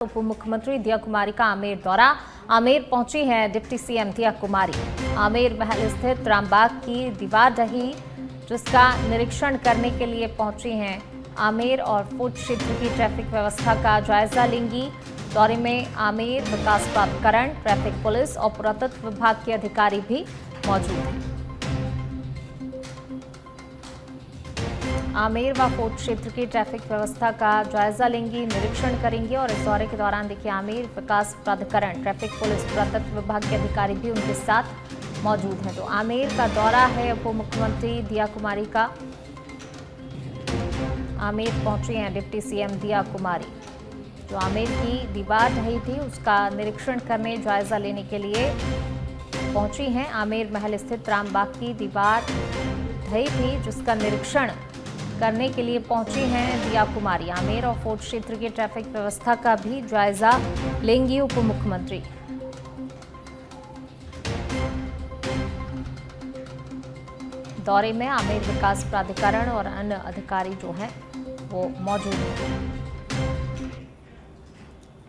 उप मुख्यमंत्री दिया कुमारी का आमेर दौरा। आमेर पहुंची हैं डिप्टी सीएम दिया कुमारी। आमेर महल स्थित रामबाग की दीवार ढही, जिसका निरीक्षण करने के लिए पहुंची हैं। आमेर और फोर्ट क्षेत्र की ट्रैफिक व्यवस्था का जायजा लेंगी। दौरे में आमेर विकास प्राधिकरण, ट्रैफिक पुलिस और पुरातत्व विभाग के अधिकारी भी मौजूद हैं। आमेर व फोर्ट क्षेत्र की ट्रैफिक व्यवस्था का जायजा लेंगी, निरीक्षण करेंगी। और इस दौरे के दौरान देखिए आमेर विकास प्राधिकरण, ट्रैफिक पुलिस, पुरातत्व विभाग के अधिकारी भी उनके साथ मौजूद हैं। तो आमेर का दौरा है उप मुख्यमंत्री दिया कुमारी का। आमेर पहुंची हैं डिप्टी सीएम दिया कुमारी। जो आमेर की दीवार ढही थी उसका निरीक्षण करने, जायजा लेने के लिए पहुंची हैं। आमेर महल स्थित रामबाग की दीवार ढही थी, जिसका निरीक्षण करने के लिए पहुंची हैं दिया कुमारी। आमेर और फोर्ट क्षेत्र की ट्रैफिक व्यवस्था का भी जायजा लेंगी उप मुख्यमंत्री। दौरे में आमेर विकास प्राधिकरण और अन्य अधिकारी जो हैं वो मौजूद हैं।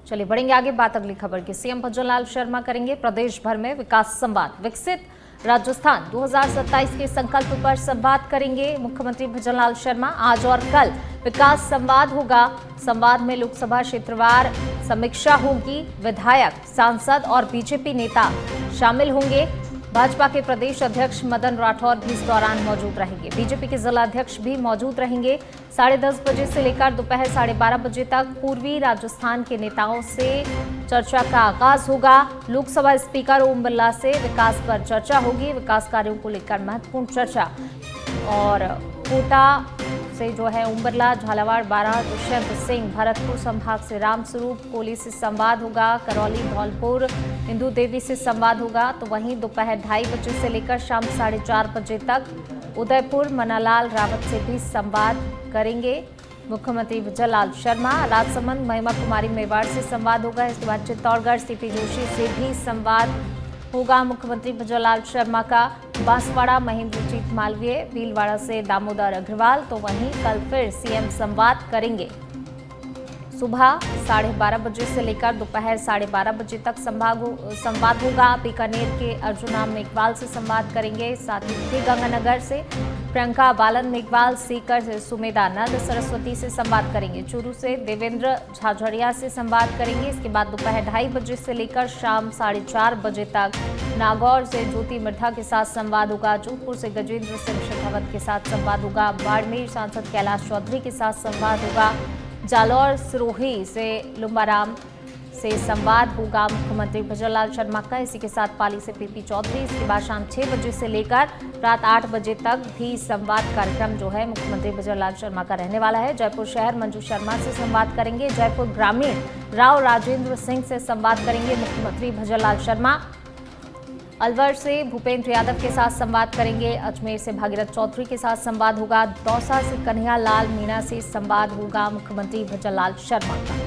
चलिए बढ़ेंगे आगे, बात अगली खबर की। सीएम भजनलाल शर्मा करेंगे प्रदेश भर में विकास संवाद। विकसित राजस्थान 2027 के संकल्प पर संवाद करेंगे मुख्यमंत्री भजनलाल शर्मा। आज और कल विकास संवाद होगा। संवाद में लोकसभा क्षेत्रवार समीक्षा होगी। विधायक, सांसद और बीजेपी नेता शामिल होंगे। भाजपा के प्रदेश अध्यक्ष मदन राठौर भी इस दौरान मौजूद रहेंगे। बीजेपी के जिला अध्यक्ष भी मौजूद रहेंगे। 10:30 बजे से लेकर दोपहर 12:30 बजे तक पूर्वी राजस्थान के नेताओं से चर्चा का आगाज होगा। लोकसभा स्पीकर ओम बिरला से विकास पर चर्चा होगी। विकास कार्यों को लेकर महत्वपूर्ण चर्चा। और कोटा से जो है ओम बिरला, झालावाड़, बारां दुष्यंत सिंह, भरतपुर संभाग से रामस्वरूप कोहली से संवाद होगा। करौली, धौलपुर, इंदु देवी से संवाद होगा। तो वहीं दोपहर 2:30 बजे से लेकर शाम 4:30 बजे तक उदयपुर मनालाल रावत से भी संवाद करेंगे मुख्यमंत्री भजनलाल शर्मा। राजसमंद, महिमा कुमारी मेवाड़ से संवाद होगा। इसके बाद चित्तौड़गढ़ सीपी जोशी से भी संवाद होगा मुख्यमंत्री भजनलाल शर्मा का। बांसवाड़ा महेंद्रजीत मालवीय, भीलवाड़ा से दामोदर अग्रवाल। तो वहीं कल फिर सीएम संवाद करेंगे। सुबह 12:30 बजे से लेकर दोपहर 12:30 बजे तक संवाद होगा। बीकानेर के अर्जुना मेघवाल से संवाद करेंगे। साथ ही गंगानगर से प्रियंका बालन मेघवाल, सीकर से सुमेधा नंद सरस्वती से संवाद करेंगे। चूरू से देवेंद्र झाझड़िया से संवाद करेंगे। इसके बाद दोपहर 2:30 बजे से लेकर शाम 4:30 बजे तक नागौर से ज्योति मिर्धा के साथ संवाद होगा। जोधपुर से गजेंद्र सिंह शेखावत के साथ संवाद होगा। बाड़मेर सांसद कैलाश चौधरी के साथ संवाद होगा। जालौर सिरोही से लुम्बाराम से संवाद होगा मुख्यमंत्री भजनलाल शर्मा का। इसी के साथ पाली से पीपी चौधरी। इसके बाद शाम 6 बजे से लेकर रात 8 बजे तक भी संवाद कार्यक्रम जो है मुख्यमंत्री भजनलाल शर्मा का रहने वाला है। जयपुर शहर मंजू शर्मा से संवाद करेंगे। जयपुर ग्रामीण राव राजेंद्र सिंह से संवाद करेंगे मुख्यमंत्री भजनलाल शर्मा। अलवर से भूपेंद्र यादव के साथ संवाद करेंगे। अजमेर से भागीरथ चौधरी के साथ संवाद होगा। दौसा से कन्हैया लाल मीणा से संवाद होगा मुख्यमंत्री भजनलाल शर्मा का।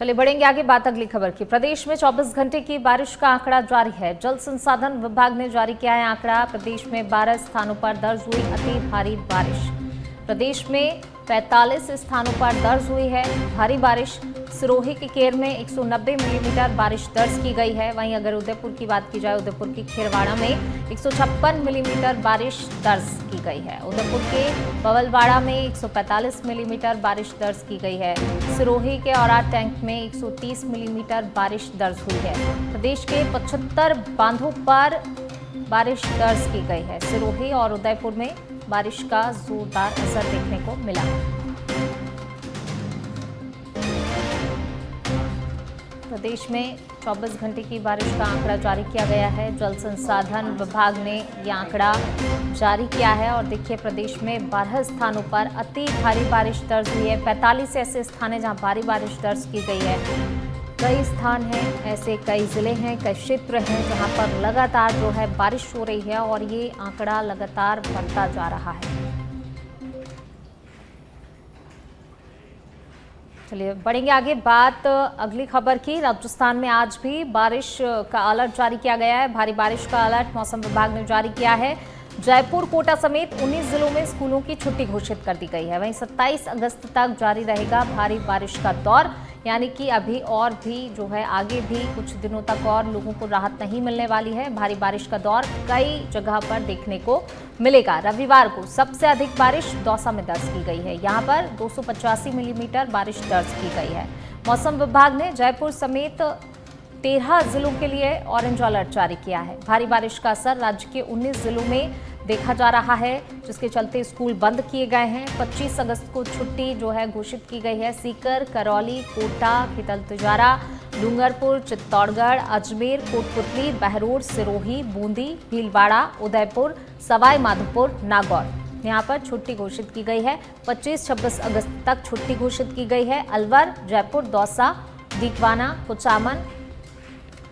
चलिए बढ़ेंगे आगे, बात अगली खबर की। प्रदेश में 24 घंटे की बारिश का आंकड़ा जारी है। जल संसाधन विभाग ने जारी किया है आंकड़ा। प्रदेश में 12 स्थानों पर दर्ज हुई अति भारी बारिश। प्रदेश में 45 स्थानों पर दर्ज हुई है भारी बारिश। सिरोही के केर में 190 मिलीमीटर बारिश दर्ज की गई है। वहीं अगर उदयपुर की बात की जाए, उदयपुर की खेरवाड़ा में 156 मिलीमीटर बारिश दर्ज की गई है। उदयपुर के बवलवाड़ा में 145 मिलीमीटर बारिश दर्ज की गई है। सिरोही के औरा टैंक में 130 मिलीमीटर बारिश दर्ज हुई है। प्रदेश के 75 बांधों पर बारिश दर्ज की गई है। सिरोही और उदयपुर में बारिश का जोरदार असर देखने को मिला। प्रदेश में 24 घंटे की बारिश का आंकड़ा जारी किया गया है। जल संसाधन विभाग ने यह आंकड़ा जारी किया है। और देखिए प्रदेश में 12 स्थानों पर अति भारी बारिश दर्ज हुई है। 45 ऐसे स्थान हैं जहां भारी बारिश दर्ज की गई है। कई स्थान हैं ऐसे, कई जिले हैं, कई क्षेत्र हैं जहां पर लगातार जो है बारिश हो रही है। और ये आंकड़ा लगातार बढ़ता जा रहा है। चलिए बढ़ेंगे आगे, बात अगली खबर की। राजस्थान में आज भी बारिश का अलर्ट जारी किया गया है। भारी बारिश का अलर्ट मौसम विभाग ने जारी किया है। जयपुर, कोटा समेत 19 जिलों में स्कूलों की छुट्टी घोषित कर दी गई है। वहीं 27 अगस्त तक जारी रहेगा भारी बारिश का दौर, यानी कि अभी और भी जो है आगे भी कुछ दिनों तक और लोगों को राहत नहीं मिलने वाली है। भारी बारिश का दौर कई जगह पर देखने को मिलेगा। रविवार को सबसे अधिक बारिश दौसा में दर्ज की गई है। यहाँ पर 285 मिलीमीटर बारिश दर्ज की गई है। मौसम विभाग ने जयपुर समेत 13 जिलों के लिए ऑरेंज अलर्ट जारी किया है। भारी बारिश का असर राज्य के 19 जिलों में देखा जा रहा है, जिसके चलते स्कूल बंद किए गए हैं। 25 अगस्त को छुट्टी जो है घोषित की गई है। सीकर, करौली, कोटा, खितल तिजारा, डूंगरपुर, चित्तौड़गढ़, अजमेर, कोटपुतली, बहरोड, सिरोही, बूंदी, भीलवाड़ा, उदयपुर, सवाई माधोपुर, नागौर यहाँ पर छुट्टी घोषित की गई है। 25-26 अगस्त तक छुट्टी घोषित की गई है। अलवर, जयपुर, दौसा, डीडवाना, कुचामन,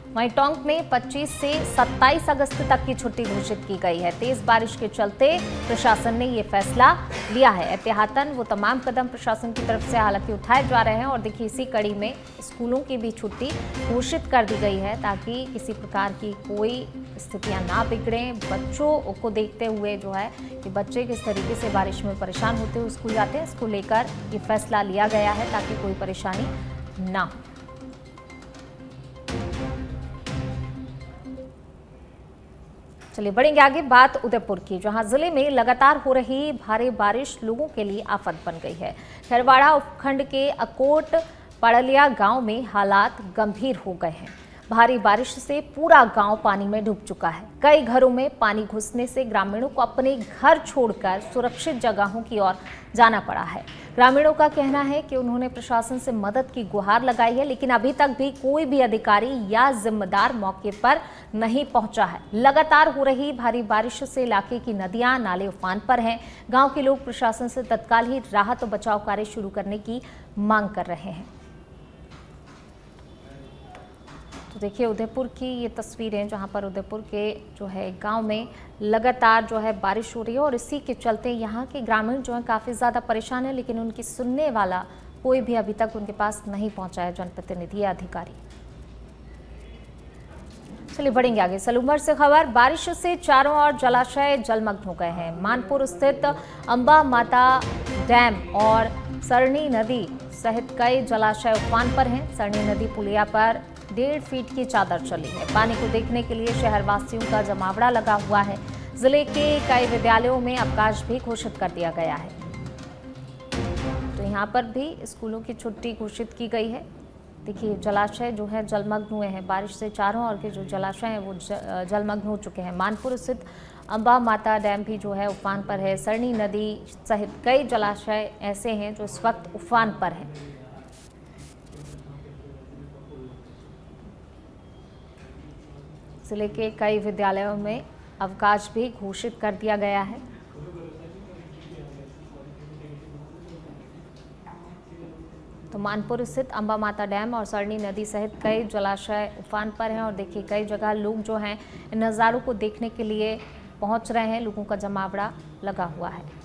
वहीं टोंक में 25 से 27 अगस्त तक की छुट्टी घोषित की गई है। तेज बारिश के चलते प्रशासन ने ये फैसला लिया है। एहतियातन वो तमाम कदम प्रशासन की तरफ से हालांकि उठाए जा रहे हैं और देखिए इसी कड़ी में स्कूलों की भी छुट्टी घोषित कर दी गई है, ताकि किसी प्रकार की कोई स्थितियां ना बिगड़ें। बच्चों को देखते हुए जो है कि बच्चे किस तरीके से बारिश में परेशान होते हुए स्कूल जाते हैं, इसको लेकर ये फैसला लिया गया है ताकि कोई परेशानी ना हो। चलिए बढ़ेंगे आगे, बात उदयपुर की, जहां जिले में लगातार हो रही भारी बारिश लोगों के लिए आफत बन गई है। खैरवाड़ा उपखंड के अकोट पड़लिया गांव में हालात गंभीर हो गए हैं। भारी बारिश से पूरा गांव पानी में डूब चुका है। कई घरों में पानी घुसने से ग्रामीणों को अपने घर छोड़कर सुरक्षित जगहों की ओर जाना पड़ा है। ग्रामीणों का कहना है कि उन्होंने प्रशासन से मदद की गुहार लगाई है, लेकिन अभी तक भी कोई भी अधिकारी या जिम्मेदार मौके पर नहीं पहुंचा है। लगातार हो रही भारी बारिश से इलाके की नदियां, नाले उफान पर हैं। गांव के लोग प्रशासन से तत्काल ही राहत और बचाव कार्य शुरू करने की मांग कर रहे हैं। तो देखिए उदयपुर की ये तस्वीरें, जहां पर उदयपुर के जो है गांव में लगातार जो है बारिश हो रही है और इसी के चलते यहां के ग्रामीण जो है काफ़ी ज़्यादा परेशान है, लेकिन उनकी सुनने वाला कोई भी अभी तक उनके पास नहीं पहुंचा है, जनप्रतिनिधि या अधिकारी। चलिए बढ़ेंगे आगे, सलूमर से खबर। बारिश से चारों ओर जलाशय जलमग्न हो गए हैं। मानपुर स्थित अंबा माता डैम और सरणी नदी सहित कई जलाशय उफान पर हैं। सरणी नदी पुलिया पर 1.5 फीट की चादर चली है। पानी को देखने के लिए शहरवासियों का जमावड़ा लगा हुआ है। जिले के कई विद्यालयों में अवकाश भी घोषित कर दिया गया है। तो यहाँ पर भी स्कूलों की छुट्टी घोषित की गई है। देखिए जलाशय जो है जलमग्न हुए हैं। बारिश से चारों ओर के जो जलाशय हैं वो जलमग्न हो चुके हैं। मानपुर स्थित अंबा माता डैम भी जो है उफान पर है। सरणी नदी सहित कई जलाशय ऐसे हैं जो इस वक्त उफान पर हैं। जिले के कई विद्यालयों में अवकाश भी घोषित कर दिया गया है। तो मानपुर स्थित अंबा माता डैम और सरणी नदी सहित कई जलाशय उफान पर हैं और देखिए कई जगह लोग जो हैं इन नज़ारों को देखने के लिए पहुंच रहे हैं। लोगों का जमावड़ा लगा हुआ है।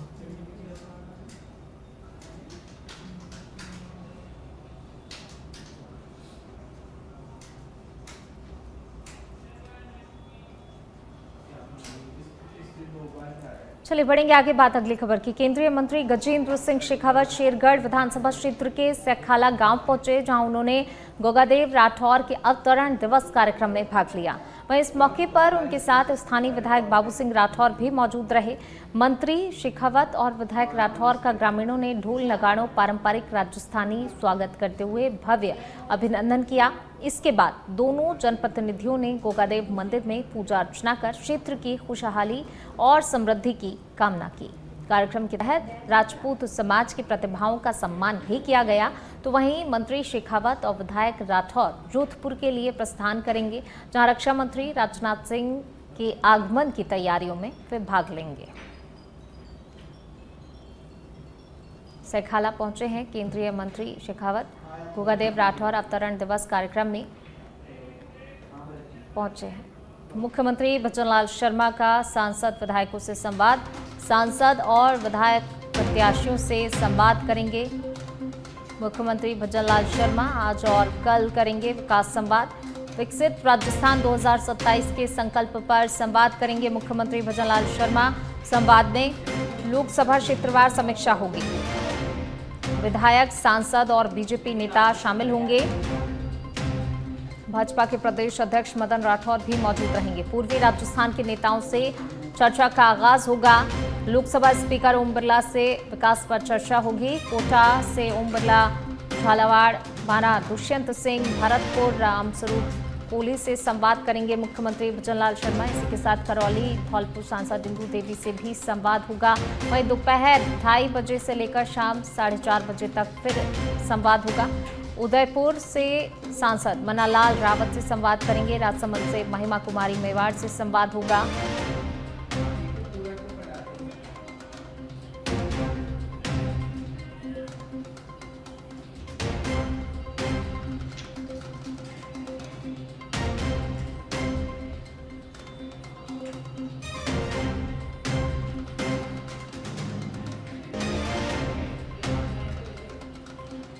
चलिए बढ़ेंगे आगे, बात अगली खबर की। केंद्रीय मंत्री गजेंद्र सिंह शेखावत शेरगढ़ विधानसभा क्षेत्र के सेखाला गांव पहुंचे, जहां उन्होंने गोगादेव राठौर के अवतरण दिवस कार्यक्रम में भाग लिया। वहीं इस मौके पर उनके साथ स्थानीय विधायक बाबू सिंह राठौर भी मौजूद रहे। मंत्री शेखावत और विधायक राठौर का ग्रामीणों ने ढोल नगाड़ों पारंपरिक राजस्थानी स्वागत करते हुए भव्य अभिनंदन किया। इसके बाद दोनों जनप्रतिनिधियों ने गोगादेव मंदिर में पूजा अर्चना कर क्षेत्र की खुशहाली और समृद्धि की कामना की। कार्यक्रम के तहत राजपूत समाज की प्रतिभाओं का सम्मान भी किया गया। तो वहीं मंत्री शेखावत और विधायक राठौर जोधपुर के लिए प्रस्थान करेंगे, जहां रक्षा मंत्री राजनाथ सिंह के आगमन की तैयारियों में वे भाग लेंगे। सेखाला पहुंचे हैं केंद्रीय मंत्री शेखावत। गोगादेव राठौर अवतरण दिवस कार्यक्रम में पहुंचे हैं। मुख्यमंत्री भजनलाल शर्मा का सांसद विधायकों से संवाद। सांसद और विधायक प्रत्याशियों से संवाद करेंगे मुख्यमंत्री भजनलाल शर्मा। आज और कल करेंगे विकास संवाद। विकसित राजस्थान 2027 के संकल्प पर संवाद करेंगे मुख्यमंत्री भजनलाल शर्मा। संवाद में लोकसभा क्षेत्रवार समीक्षा होगी। विधायक, सांसद और बीजेपी नेता शामिल होंगे। भाजपा के प्रदेश अध्यक्ष मदन राठौर भी मौजूद रहेंगे। पूर्वी राजस्थान के नेताओं से चर्चा का आगाज होगा। लोकसभा स्पीकर ओम बिरला से विकास पर चर्चा होगी। कोटा से ओम बिरला, झालावाड़, बारा दुष्यंत सिंह, भरतपुर, रामस्वरूप कोली से संवाद करेंगे मुख्यमंत्री भजनलाल शर्मा। इसी के साथ करौली, धौलपुर सांसद इंदु देवी से भी संवाद होगा। वहीं दोपहर 2:30 बजे से लेकर शाम 4:30 बजे तक फिर संवाद होगा। उदयपुर से सांसद मन्नालाल रावत से संवाद करेंगे। राजसमंद से महिमा कुमारी मेवाड़ से संवाद होगा।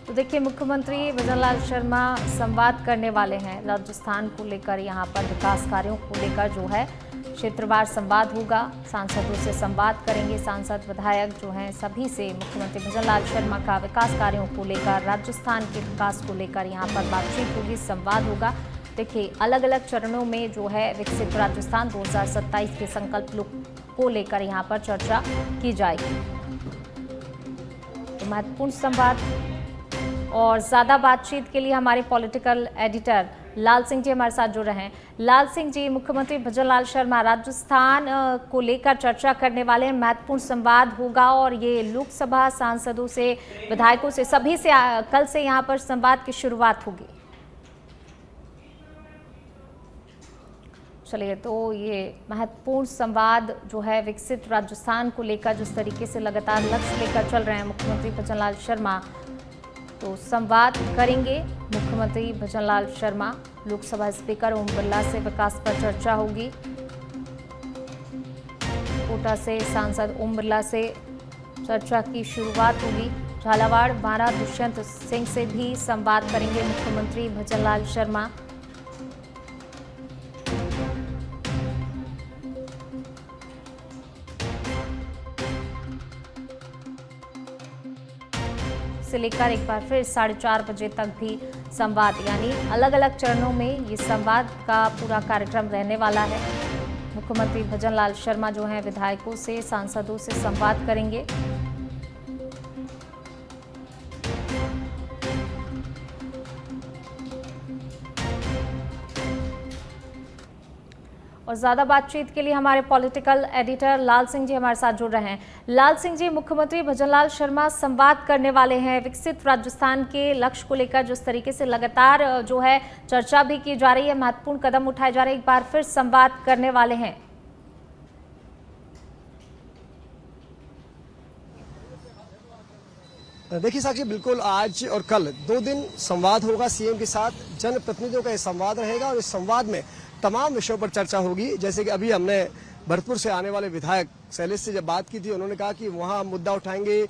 तो देखिए, मुख्यमंत्री भजनलाल शर्मा संवाद करने वाले हैं राजस्थान को लेकर। यहाँ पर विकास कार्यों को लेकर जो है क्षेत्रवार संवाद होगा। सांसदों से संवाद करेंगे। सांसद, विधायक जो हैं सभी से मुख्यमंत्री भजनलाल शर्मा का विकास कार्यों को लेकर, राजस्थान के विकास को लेकर यहाँ पर बातचीत होगी, संवाद होगा। देखिए, अलग अलग चरणों में जो है विकसित राजस्थान 2027 के संकल्प को लेकर यहाँ पर चर्चा की जाएगी। तो महत्वपूर्ण संवाद और ज़्यादा बातचीत के लिए हमारे पॉलिटिकल एडिटर लाल सिंह जी हमारे साथ जुड़ रहे हैं। लाल सिंह जी, मुख्यमंत्री भजनलाल शर्मा राजस्थान को लेकर चर्चा करने वाले हैं। महत्वपूर्ण संवाद होगा और ये लोकसभा सांसदों से, विधायकों से, सभी से कल से यहाँ पर संवाद की शुरुआत होगी। चलिए, तो ये महत्वपूर्ण संवाद जो है विकसित राजस्थान को लेकर जिस तरीके से लगातार लक्ष्य लेकर चल रहे हैं मुख्यमंत्री भजनलाल शर्मा, तो संवाद करेंगे मुख्यमंत्री भजनलाल शर्मा। लोकसभा स्पीकर ओम बिरला से विकास पर चर्चा होगी। कोटा से सांसद ओम बिरला से चर्चा की शुरुआत होगी। झालावाड़, बारा दुष्यंत सिंह से भी संवाद करेंगे मुख्यमंत्री भजनलाल शर्मा। से लेकर एक बार फिर 4:30 बजे तक भी संवाद, यानी अलग अलग चरणों में ये संवाद का पूरा कार्यक्रम रहने वाला है। मुख्यमंत्री भजनलाल शर्मा जो हैं विधायकों से, सांसदों से संवाद करेंगे। और ज़्यादा बातचीत के लिए हमारे पॉलिटिकल एडिटर लाल सिंह जी हमारे साथ जुड़ रहे हैं। लाल सिंह जी, मुख्यमंत्री भजनलाल शर्मा संवाद करने वाले हैं विकसित राजस्थान के लक्ष्य को लेकर। जिस तरीके से लगातार जो है चर्चा भी की जा रही है, महत्वपूर्ण कदम उठाए जा रहे हैं, एक बार फिर संवाद करने वाले हैं। देखिए साक्षी, बिल्कुल आज और कल 2 दिन संवाद होगा सीएम के साथ। जनप्रतिनिधियों का ये संवाद रहेगा और इस संवाद में तमाम विषयों पर चर्चा होगी। जैसे कि अभी हमने भरतपुर से आने वाले विधायक शैलेश से जब बात की थी, उन्होंने कहा कि वहाँ मुद्दा उठाएंगे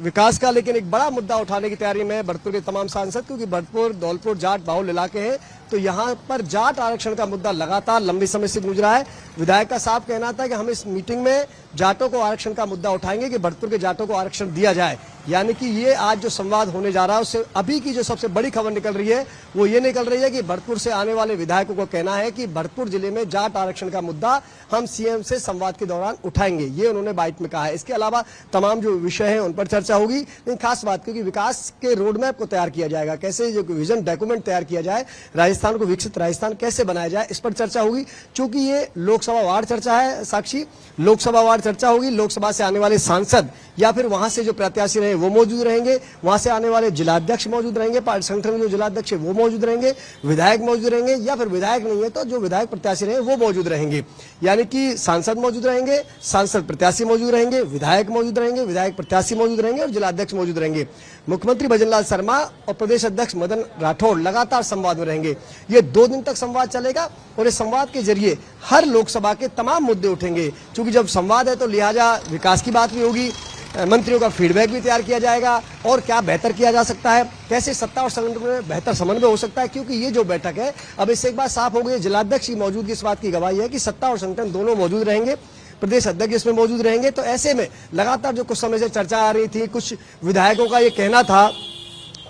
विकास का, लेकिन एक बड़ा मुद्दा उठाने की तैयारी में भरतपुर के तमाम सांसद, क्योंकि भरतपुर, धौलपुर जाट बाहुल इलाके हैं, तो यहाँ पर जाट आरक्षण का मुद्दा लगातार लंबे समय से गूंज रहा है। विधायक का साफ कहना था कि हम इस मीटिंग में जाटों को आरक्षण का मुद्दा उठाएंगे कि भरतपुर के जाटों को आरक्षण दिया जाए। यानी कि ये आज जो संवाद होने जा रहा है, उससे अभी की जो सबसे बड़ी खबर निकल रही है वो ये निकल रही है कि भरतपुर से आने वाले विधायकों को कहना है कि भरतपुर जिले में जाट आरक्षण का मुद्दा हम सीएम से संवाद के दौरान उठाएंगे। ये उन्होंने बाइट में कहा है। इसके अलावा तमाम जो विषय हैं उन पर चर्चा होगी। लेकिन खास बात, क्योंकि विकास के रोड मैप को तैयार किया जाएगा, कैसे जो विजन डॉक्यूमेंट तैयार किया जाए, राजस्थान को विकसित राजस्थान कैसे बनाया जाए, इस पर चर्चा होगी। चूंकि ये लोकसभा वार चर्चा है साक्षी, लोकसभा वार चर्चा होगी। लोकसभा से आने वाले सांसद या फिर वहां से जो प्रत्याशी रहे वो मौजूद रहेंगे, वहां से आने वाले जिलाध्यक्ष मौजूद रहेंगे, पार्टी संगठन के जो जिलाध्यक्ष है वो मौजूद रहेंगे, विधायक मौजूद रहेंगे, या फिर विधायक नहीं है तो जो विधायक प्रत्याशी रहे वो मौजूद रहेंगे। यानी कि सांसद मौजूद रहेंगे, सांसद प्रत्याशी मौजूद रहेंगे, विधायक मौजूद रहेंगे, विधायक प्रत्याशी मौजूद रहेंगे और जिलाध्यक्ष मौजूद रहेंगे। मुख्यमंत्री भजनलाल शर्मा और प्रदेश अध्यक्ष मदन राठौड़ लगातार संवाद में रहेंगे। ये 2 दिन तक संवाद चलेगा और इस संवाद के जरिए हर लोकसभा के तमाम मुद्दे उठेंगे। क्योंकि जब संवाद है तो लिहाजा विकास की बात भी होगी, मंत्रियों का फीडबैक भी तैयार किया जाएगा और क्या बेहतर किया जा सकता है, कैसे सत्ता और संगठन में बेहतर समन्वय हो सकता है। क्योंकि ये जो बैठक है, अब इससे एक बात साफ हो गई, जिलाध्यक्ष की मौजूदगी इस बात की गवाही है कि सत्ता और संगठन दोनों मौजूद रहेंगे, प्रदेश अध्यक्ष इसमें मौजूद रहेंगे। तो ऐसे में लगातार जो कुछ समय से चर्चा आ रही थी, कुछ विधायकों का ये कहना था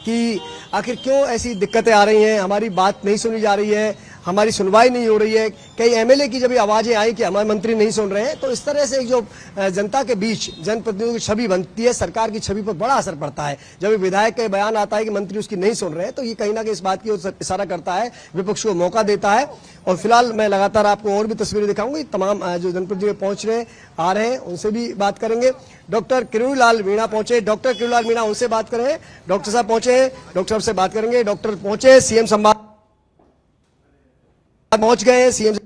कि आखिर क्यों ऐसी दिक्कतें आ रही हैं, हमारी बात नहीं सुनी जा रही है, हमारी सुनवाई नहीं हो रही है। कई एमएलए की जब ये आवाजें आई कि हमारे मंत्री नहीं सुन रहे हैं, तो इस तरह से एक जो जनता के बीच जनप्रतिनिधियों की छवि बनती है, सरकार की छवि पर बड़ा असर पड़ता है। जब विधायक का बयान आता है कि मंत्री उसकी नहीं सुन रहे हैं, तो ये कहीं ना कहीं इस बात की ओर इशारा करता है, विपक्ष को मौका देता है। और फिलहाल मैं लगातार आपको और भी तस्वीरें दिखाऊंगी, तमाम जो जनप्रतिनिधि पहुंच रहे आ रहे हैं उनसे भी बात करेंगे। डॉक्टर किरोड़ीलाल मीणा पहुंचे, डॉक्टर किरोड़ीलाल मीणा उनसे बात करें। डॉक्टर साहब पहुंचे, डॉक्टर साहब से बात करेंगे। डॉक्टर पहुंचे, सीएम संवाद पहुंच गए हैं, सीएम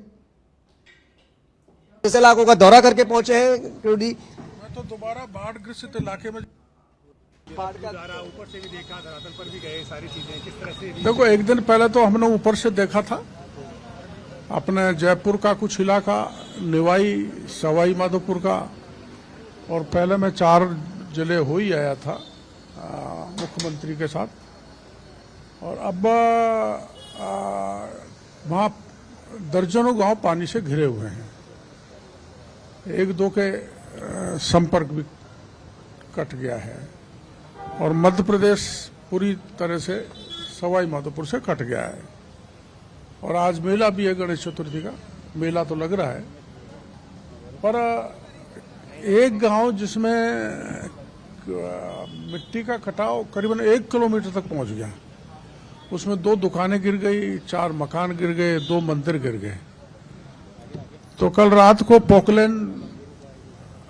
इलाकों का दौरा करके पहुंचे हैं। मैं तो दोबारा बाढ़ ग्रसित इलाके में ऊपर से भी देखा, धरातल पर भी गए, सारी चीजें किस तरह से। देखो, एक दिन पहले तो हमने ऊपर से देखा था अपने जयपुर का कुछ इलाका, निवाई, सवाई माधोपुर का, और पहले मैं 4 जिले हो ही आया था मुख्यमंत्री के साथ। और अब वहाँ दर्जनों गांव पानी से घिरे हुए हैं, 1-2 के संपर्क भी कट गया है, और मध्य प्रदेश पूरी तरह से सवाई माधोपुर से कट गया है। और आज मेला भी है, गणेश चतुर्थी का मेला तो लग रहा है। पर एक गांव जिसमें मिट्टी का कटाव करीबन 1 किलोमीटर तक पहुंच गया, उसमें 2 दुकानें गिर गई, 4 मकान गिर गए, 2 मंदिर गिर गए। तो कल रात को पोकलेन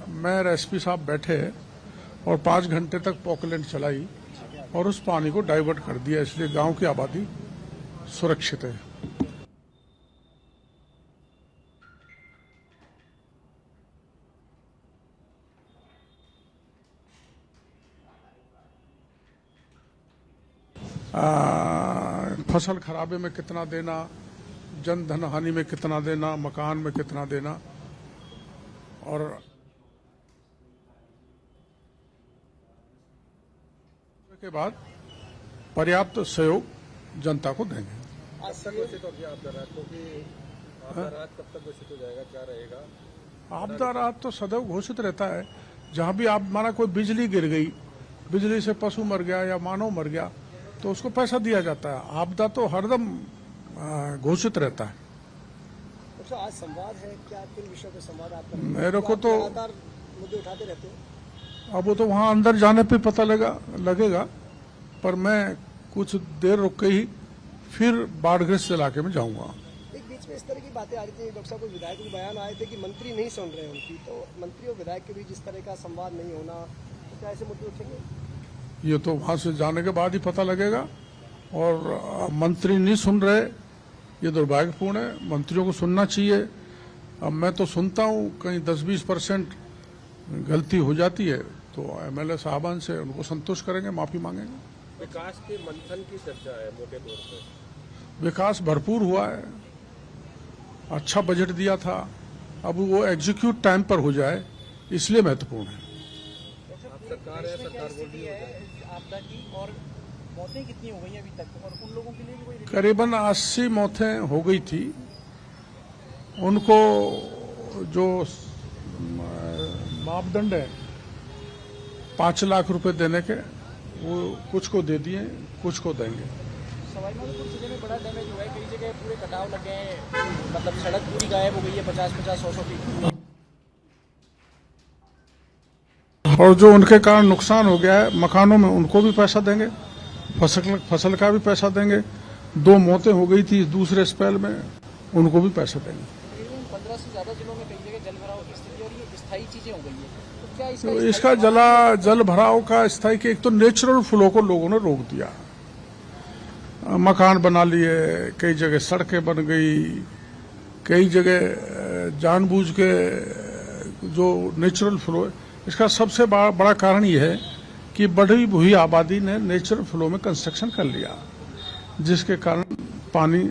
में एसपी साहब बैठे और 5 घंटे तक पोकलेन चलाई और उस पानी को डाइवर्ट कर दिया, इसलिए गांव की आबादी सुरक्षित है। फसल खराबे में कितना देना, जन धन हानि में कितना देना, मकान में कितना देना, और के बाद पर्याप्त सहयोग जनता को देंगे। आज तक घोषित हो गया आपदा राहत, क्योंकि आपदा राहत कब तक घोषित हो जाएगा, क्या रहेगा? आपदा राहत तो सदैव घोषित रहता है। जहां भी आप माना कोई बिजली गिर गई, बिजली से पशु मर गया या मानव मर गया, तो उसको पैसा दिया जाता है। आपदा तो हरदम घोषित रहता है। तो आज संवाद है, क्या किन विषयों पे संवाद आप कर रहे हैं? मेरे को तो लगातार मुद्दे उठाते रहते हैं। अब वो तो वहां अंदर जाने पे पता लगेगा, पर मैं कुछ देर रुक के ही फिर बाढ़ग्रस्त इलाके में जाऊंगा। एक बीच में इस तरह की बातें आ रही थी, डॉक्टर साहब को विधायक के बयान आए थे कि मंत्री नहीं सुन रहे हैं उनकी, तो मंत्री और विधायक के बीच इस तरह का संवाद नहीं होना, तो क्या ऐसे मुद्दे उठेंगे? ये तो वहां से जाने के बाद ही पता लगेगा। और मंत्री नहीं सुन रहे, ये दुर्भाग्यपूर्ण है। मंत्रियों को सुनना चाहिए। अब मैं तो सुनता हूँ, कहीं 10-20% गलती हो जाती है तो एमएलए साहबान से उनको संतुष्ट करेंगे, माफी मांगेंगे। विकास के मंथन की चर्चा है मोटे तौर पर। विकास भरपूर हुआ है, अच्छा बजट दिया था, अब वो एग्जीक्यूट टाइम पर हो जाए, इसलिए महत्वपूर्ण है। सरकार है, सरकार बोल रही है आपदा की, और मौतें कितनी हो गई अभी तक, और उन लोगों के लिए भी कोई करीबन 80 मौतें हो गई थी। उनको जो मापदंड है 5 लाख रुपए देने के, वो कुछ को दे दिए, कुछ को देंगे। सवाई माधोपुर जिले में बड़ा डैमेज हुआ है, कई जगह पूरे कटाव लगे हैं, मतलब सड़क पूरी गायब हो गई है 50-100 फीट। और जो उनके कारण नुकसान हो गया है मकानों में, उनको भी पैसा देंगे, फसल का भी पैसा देंगे। 2 मौतें हो गई थी दूसरे स्पेल में, उनको भी पैसा देंगे। 15 से ज्यादा जिलों में कई जगह जल भराव की स्थिति, और ये स्थायी चीजें हो गई है, तो क्या तो इसका जल भराव का स्थायी के, एक तो नेचुरल फ्लो को लोगों ने रोक दिया, मकान बना लिए, कई जगह सड़कें बन गई, कई जगह जानबूझ के जो नेचुरल फ्लो है, इसका सबसे बड़ा कारण यह है कि बढ़ी हुई आबादी ने नेचुरल फ्लो में कंस्ट्रक्शन कर लिया, जिसके कारण पानी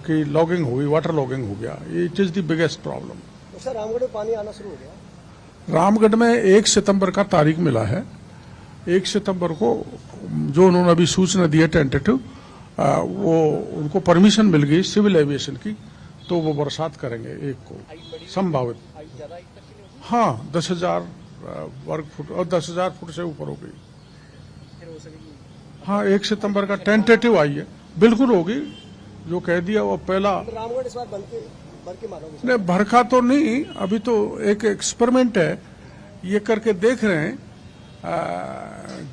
की लॉगिंग हो गई, वाटर लॉगिंग हो गया। It is the biggest problem. तो सर रामगढ़ में पानी आना शुरू हो गया? रामगढ़ में 1 सितंबर का तारीख मिला है। 1 सितंबर को जो उन्होंने अभी सूचना दी है टेंटेटिव, वो उनको परमिशन मिल गई सिविल एविएशन की, तो वो बरसात करेंगे 1 को संभावित। हाँ, 10,000 वर्ग फुट और 10,000 फुट से ऊपर हो गई। हाँ, 1 सितंबर का टेंटेटिव आई है, बिल्कुल होगी। जो कह दिया वो पहला रामगढ़ इस बार भर के मारोगे? नहीं, भरखा तो नहीं, अभी तो एक एक्सपेरिमेंट है, ये करके देख रहे हैं।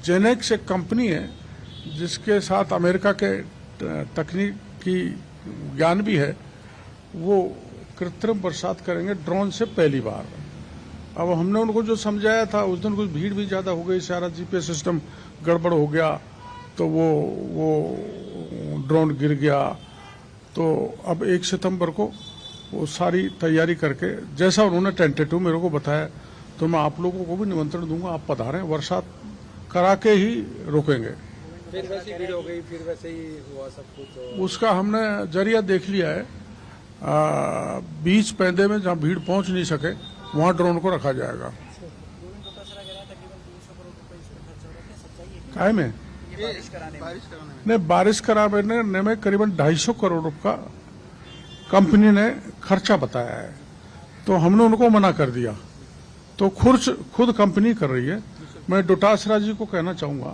जेनेक्स एक कंपनी है जिसके साथ अमेरिका के तकनीकी ज्ञान भी है, वो कृत्रिम बरसात करेंगे ड्रोन से पहली बार। अब हमने उनको जो समझाया था, उस दिन कुछ भीड़ भी ज्यादा हो गई, सारा जीपीएस सिस्टम गड़बड़ हो गया, तो वो ड्रोन गिर गया। तो अब 1 सितंबर को वो सारी तैयारी करके, जैसा उन्होंने टेंटेटिव मेरे को बताया, तो मैं आप लोगों को भी निमंत्रण दूंगा, आप पधारें, बरसात करा के ही रोकेंगे। फिर वैसी भीड़ हो गई, फिर वैसे ही हुआ सब कुछ। उसका हमने जरिया देख लिया है। बीच पैदे में जहाँ भीड़ पहुंच नहीं सके, वहां ड्रोन को रखा जाएगा। काय में नहीं, बारिश कराने में करीबन 250 करोड़ रुपया कंपनी ने खर्चा बताया है, तो हमने उनको मना कर दिया। तो खुद कंपनी कर रही है। मैं डोटासरा जी को कहना चाहूंगा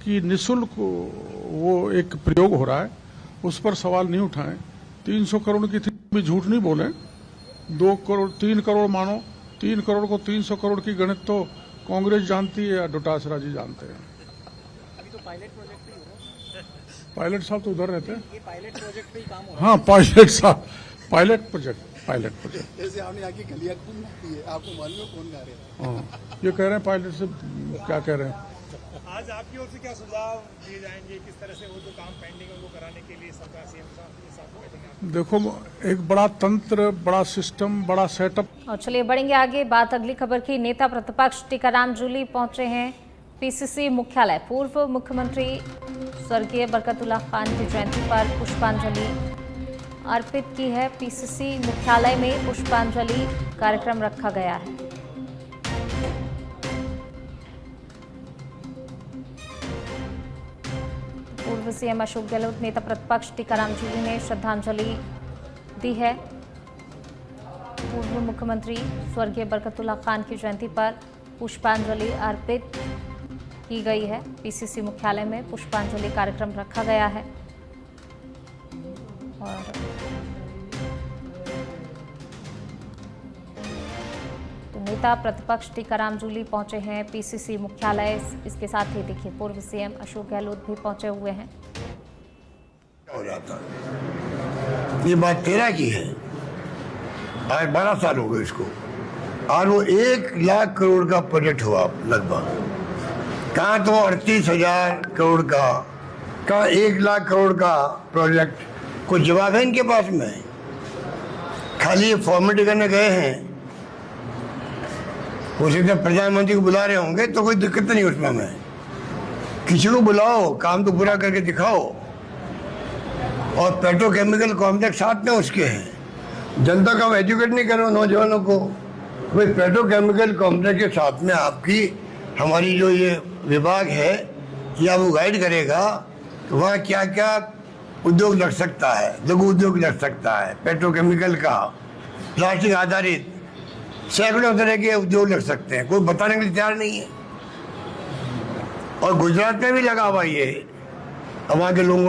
कि निःशुल्क वो एक प्रयोग हो रहा है, उस पर सवाल नहीं उठाएं। 300 करोड़ की थी, भी झूठ नहीं बोले। 2 करोड़ 3 करोड़ मानो, 3 करोड़ को 300 करोड़ की गणित तो कांग्रेस जानती है या डोटासरा जी जानते हैं। अभी तो पायलट प्रोजेक्ट पे ही हो रहा है। पायलट साहब तो उधर रहते हैं। ये पायलट प्रोजेक्ट पे ही काम हो रहा हाँ, पायलट साहब, पायलट प्रोजेक्ट। जैसे आपने आके गलियां कौन लगती है, आपको मालूम है कौन गा रहे हैं? हाँ, ये कह रहे हैं पायलट से क्या कह रहे हैं। आज आपकी ओर से क्या सुझाव दिए जाएंगे, किस तरह से वो जो काम पेंडिंग है उनको कराने के लिए सरकार सीएम साहब के साथ बैठेंगे? देखो, एक बड़ा तंत्र, बड़ा सिस्टम, बड़ा सेटअप। और चलिए बढ़ेंगे आगे। बात अगली खबर की। नेता प्रतिपक्ष टीकाराम जूली पहुंचे हैं पीसीसी मुख्यालय। पूर्व मुख्यमंत्री स्वर्गीय बरकतुल्लाह खान की जयंती पर पुष्पांजलि अर्पित की है। पीसीसी मुख्यालय में पुष्पांजलि कार्यक्रम रखा गया है। पूर्व सीएम अशोक गहलोत, नेता प्रतिपक्ष टीकाराम जूली ने श्रद्धांजलि दी है। पूर्व मुख्यमंत्री स्वर्गीय बरकतुल्लाह खान की जयंती पर पुष्पांजलि अर्पित की गई है। पीसीसी मुख्यालय में पुष्पांजलि कार्यक्रम रखा गया है। और तो नेता प्रतिपक्ष टीकाराम जूली पहुंचे हैं पीसीसी मुख्यालय। इसके साथ ही देखिए पूर्व सीएम अशोक गहलोत भी पहुंचे हुए हैं। हो जाता, ये बात 13 की है, आज 12 साल हो गए इसको, और वो 1 लाख करोड़ का प्रोजेक्ट हुआ लगभग। कहाँ तो 38,000 करोड़ का, कहाँ 1 लाख करोड़ का प्रोजेक्ट। कोई जवाब है इनके पास में? खाली ये फॉर्मेलिटी करने गए हैं। हो सकता है प्रधानमंत्री को बुला रहे होंगे, तो कोई दिक्कत नहीं उसमें। हमें किसी को बुलाओ, काम तो पूरा करके दिखाओ। और पेट्रोकेमिकल कॉम्प्लेक्स साथ में उसके हैं। जनता का एजुकेट नहीं करो नौजवानों को। भाई पेट्रोकेमिकल कॉम्प्लेक्स के साथ में आपकी हमारी जो ये विभाग है, ये आपको गाइड करेगा तो वहाँ क्या क्या उद्योग लग सकता है, लघु उद्योग लग सकता है, पेट्रोकेमिकल का, प्लास्टिक आधारित सैकड़ों तरह के उद्योग लग सकते हैं। कोई बताने के लिए तैयार नहीं है। और गुजरात में भी लगा हुआ ये, वहाँ के लोगों